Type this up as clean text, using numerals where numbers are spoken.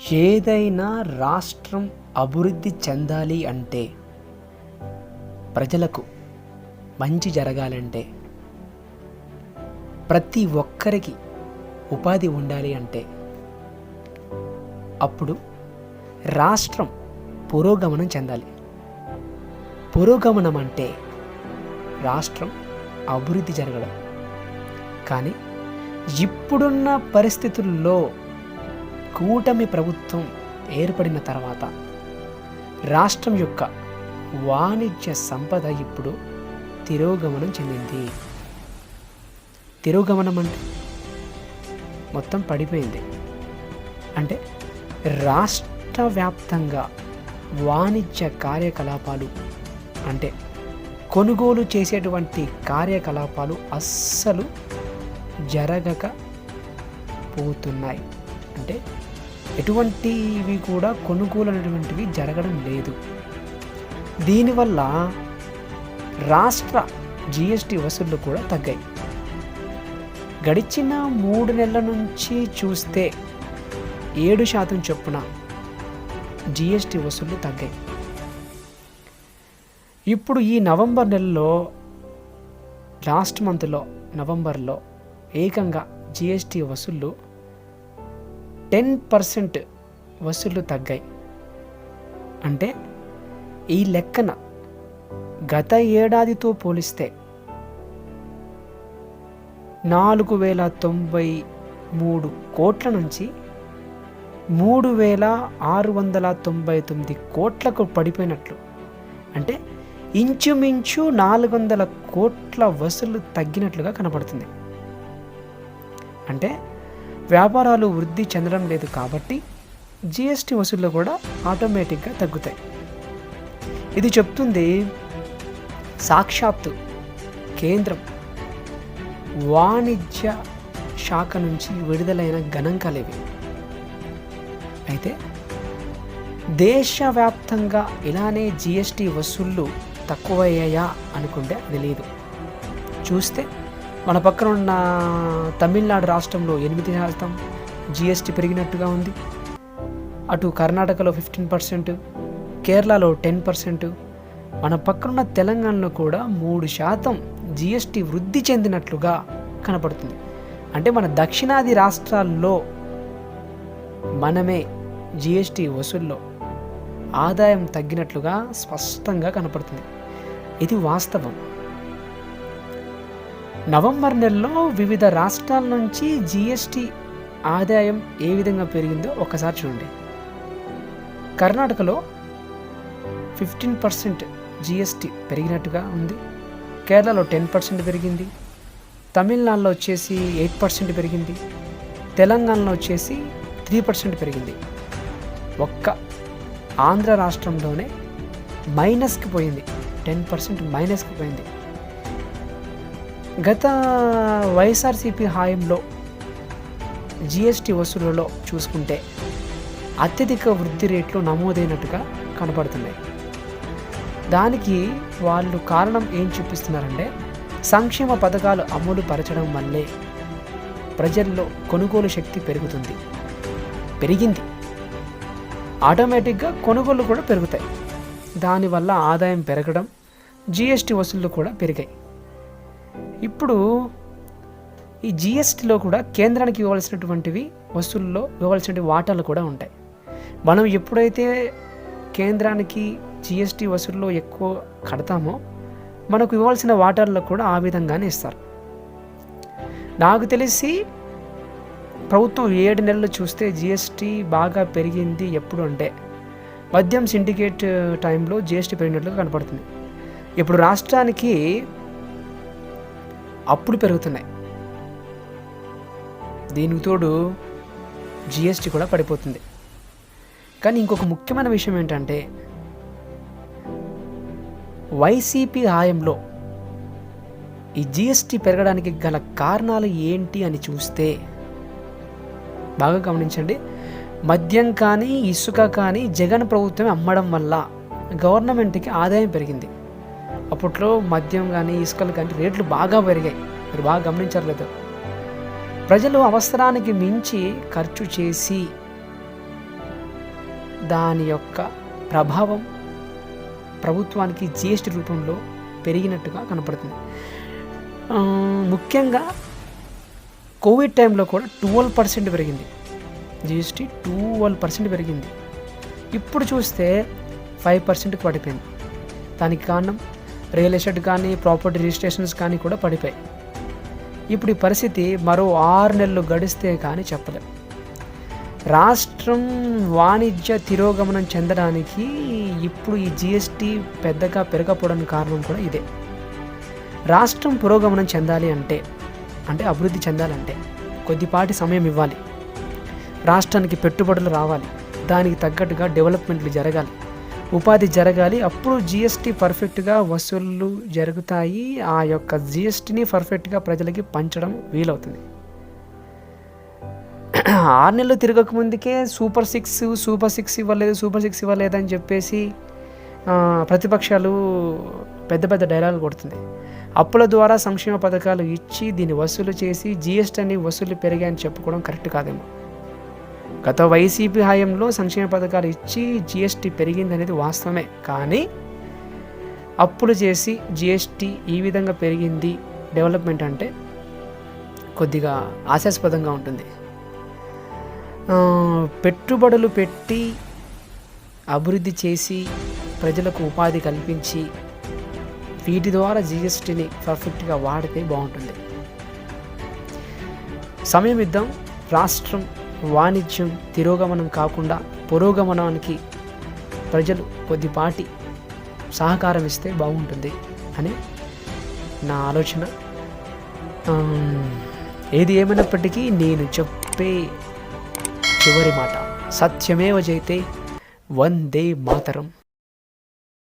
ఏదైనా రాష్ట్రం అభివృద్ధి చెందాలి అంటే, ప్రజలకు మంచి జరగాలంటే, ప్రతి ఒక్కరికి ఉపాధి ఉండాలి అంటే, అప్పుడు రాష్ట్రం పురోగమనం చెందాలి. పురోగమనం అంటే రాష్ట్రం అభివృద్ధి జరగడం. కానీ ఇప్పుడున్న పరిస్థితుల్లో కూటమి ప్రభుత్వం ఏర్పడిన తర్వాత రాష్ట్రం యొక్క వాణిజ్య సంపద ఇప్పుడు తిరోగమనం చెందింది. తిరోగమనం అంటే మొత్తం పడిపోయింది. అంటే రాష్ట్ర వ్యాప్తంగా వాణిజ్య కార్యకలాపాలు అంటే కొనుగోలు చేసేటువంటి కార్యకలాపాలు అస్సలు జరగకపోతున్నాయి. అంటే ఎటువంటివి కూడా కొనుగోలు అనేటువంటివి జరగడం లేదు. దీనివల్ల రాష్ట్ర జిఎస్టి వసూళ్లు కూడా తగ్గాయి. గడిచిన 3 నెలల నుంచి చూస్తే 7% చొప్పున జిఎస్టి వసూళ్లు తగ్గాయి. ఇప్పుడు ఈ నవంబర్ నెలలో లాస్ట్ మంత్లో నవంబర్లో ఏకంగా జిఎస్టి వసూళ్లు 10% వసూళ్లు తగ్గాయి. అంటే ఈ లెక్కన గత ఏడాదితో పోలిస్తే 4093 కోట్ల నుంచి 3699 కోట్లకు పడిపోయినట్లు. అంటే ఇంచుమించు 400 కోట్ల వసూలు తగ్గినట్లుగా కనపడుతుంది. అంటే వ్యాపారాలు వృద్ధి చెందడం లేదు కాబట్టి జిఎస్టి వసూళ్లు కూడా ఆటోమేటిక్గా తగ్గుతాయి. ఇది చెప్తుంది సాక్షాత్తు కేంద్రం వాణిజ్య శాఖ నుంచి విడుదలైన గణాంకాలేవి. అయితే దేశవ్యాప్తంగా ఇలానే జిఎస్టి వసూళ్లు తక్కువయ్యాయా అనుకుంటే అది లేదు. చూస్తే మన పక్కన ఉన్న తమిళనాడు రాష్ట్రంలో 8% జిఎస్టి పెరిగినట్టుగా ఉంది. అటు కర్ణాటకలో 15%, కేరళలో 10%, మన పక్కనున్న తెలంగాణలో కూడా 3% జిఎస్టి వృద్ధి చెందినట్లుగా కనపడుతుంది. అంటే మన దక్షిణాది రాష్ట్రాల్లో మనమే జిఎస్టి వసూల్లో ఆదాయం తగ్గినట్లుగా స్పష్టంగా కనపడుతుంది. ఇది వాస్తవం. నవంబర్ నెలలో వివిధ రాష్ట్రాల నుంచి జిఎస్టి ఆదాయం ఏ విధంగా పెరిగిందో ఒకసారి చూడండి. కర్ణాటకలో 15% జిఎస్టి పెరిగినట్టుగా ఉంది. కేరళలో 10% పెరిగింది. తమిళనాడులో వచ్చేసి 8% పెరిగింది. తెలంగాణలో వచ్చేసి 3% పెరిగింది. ఒక్క ఆంధ్ర రాష్ట్రంలోనే మైనస్కి పోయింది. 10% మైనస్కి పోయింది. గత వైఎస్ఆర్సీపీ హాయంలో జిఎస్టి వసూళ్లలో చూసుకుంటే అత్యధిక వృద్ధి రేట్లు నమోదైనట్టుగా కనపడుతున్నాయి. దానికి వాళ్ళు కారణం ఏం చూపిస్తున్నారంటే సంక్షేమ పథకాలు అమలు పరచడం వల్లే ప్రజల్లో కొనుగోలు శక్తి పెరిగింది. ఆటోమేటిక్గా కొనుగోలు కూడా పెరుగుతాయి. దానివల్ల ఆదాయం పెరగడం, జిఎస్టి వసూళ్లు కూడా పెరిగాయి. ఇప్పుడు ఈ జిఎస్టిలో కూడా కేంద్రానికి ఇవ్వాల్సినటువంటివి వసూళ్ళలో ఇవ్వాల్సిన వాటాలు కూడా ఉంటాయి. మనం ఎప్పుడైతే కేంద్రానికి జిఎస్టి వసూల్లో ఎక్కువ కడతామో మనకు ఇవ్వాల్సిన వాటాల్లో కూడా ఆ విధంగానే ఇస్తారు. నాకు తెలిసి ప్రభుత్వం 7 నెలలు చూస్తే జిఎస్టి బాగా పెరిగింది ఎప్పుడు అంటే మద్యం సిండికేట్ టైంలో జిఎస్టి పెరిగినట్లుగా కనపడుతుంది. ఇప్పుడు రాష్ట్రానికి అప్పుడు పెరుగుతున్నాయి. దీనికి తోడు జిఎస్టి కూడా పడిపోతుంది. కానీ ఇంకొక ముఖ్యమైన విషయం ఏంటంటే వైసీపీ హాయంలో ఈ జిఎస్టి పెరగడానికి గల కారణాలు ఏంటి అని చూస్తే బాగా గమనించండి. మద్యం కానీ ఇసుక కానీ జగన్ ప్రభుత్వం అమ్మడం వల్ల గవర్నమెంట్కి ఆదాయం పెరిగింది. అప్పట్లో మద్యం కానీ ఇసుకలు కానీ రేట్లు బాగా పెరిగాయి. మీరు బాగా గమనించారు లేదు. ప్రజలు అవసరానికి మించి ఖర్చు చేసి దాని యొక్క ప్రభావం ప్రభుత్వానికి జిఎస్టీ రూపంలో పెరిగినట్టుగా కనపడుతుంది. ముఖ్యంగా కోవిడ్ టైంలో కూడా 12% పెరిగింది, జిఎస్టీ 12% పెరిగింది. ఇప్పుడు చూస్తే 5%కి పడిపోయింది. దానికి కారణం రియల్ ఎస్టేట్ కానీ ప్రాపర్టీ రిజిస్ట్రేషన్స్ కానీ కూడా పడిపోయాయి. ఇప్పుడు ఈ పరిస్థితి మరో 6 నెలలు గడిస్తే కానీ చెప్పలేం. రాష్ట్రం వాణిజ్య తిరోగమనం చెందడానికి ఇప్పుడు ఈ జిఎస్టీ పెద్దగా పెరగకపోవడానికి కారణం కూడా ఇదే. రాష్ట్రం పురోగమనం చెందాలి అంటే అభివృద్ధి చెందాలంటే కొద్దిపాటి సమయం ఇవ్వాలి, రాష్ట్రానికి పెట్టుబడులు రావాలి, దానికి తగ్గట్టుగా డెవలప్మెంట్లు జరగాలి, ఉపాధి జరగాలి. అప్పుడు జిఎస్టీ పర్ఫెక్ట్గా వసూళ్ళు జరుగుతాయి. ఆ యొక్క జిఎస్టీని పర్ఫెక్ట్గా ప్రజలకి పంచడం వీలవుతుంది. 6 నెలలు తిరగక ముందుకే సూపర్ సిక్స్ ఇవ్వలేదు అని చెప్పేసి ప్రతిపక్షాలు పెద్ద డైలాగులు కొడుతుంది. అప్పుల ద్వారా సంక్షేమ పథకాలు ఇచ్చి దీన్ని వసూలు చేసి జిఎస్టీని వసూలు పెరిగాయని చెప్పుకోవడం కరెక్ట్ కాదేమో. గత వైసీపీ హయాంలో సంక్షేమ పథకాలు ఇచ్చి జిఎస్టీ పెరిగింది అనేది వాస్తవమే, కానీ అప్పులు చేసి జిఎస్టీ ఈ విధంగా పెరిగింది డెవలప్మెంట్ అంటే కొద్దిగా ఆశాస్పదంగా ఉంటుంది. పెట్టుబడులు పెట్టి అభివృద్ధి చేసి ప్రజలకు ఉపాధి కల్పించి వీటి ద్వారా జిఎస్టీని పర్ఫెక్ట్గా వాడితే బాగుంటుంది. సమయం ఇద్దాం. రాష్ట్రం వాణిజ్యం తిరోగమనం కాకుండా పురోగమనానికి ప్రజలు కొద్దిపాటి సహకారం ఇస్తే బాగుంటుంది అని నా ఆలోచన. ఏది ఏమైనప్పటికీ నేను చెప్పే చివరి మాట సత్యమేవ జయతే, వందే మాతరం.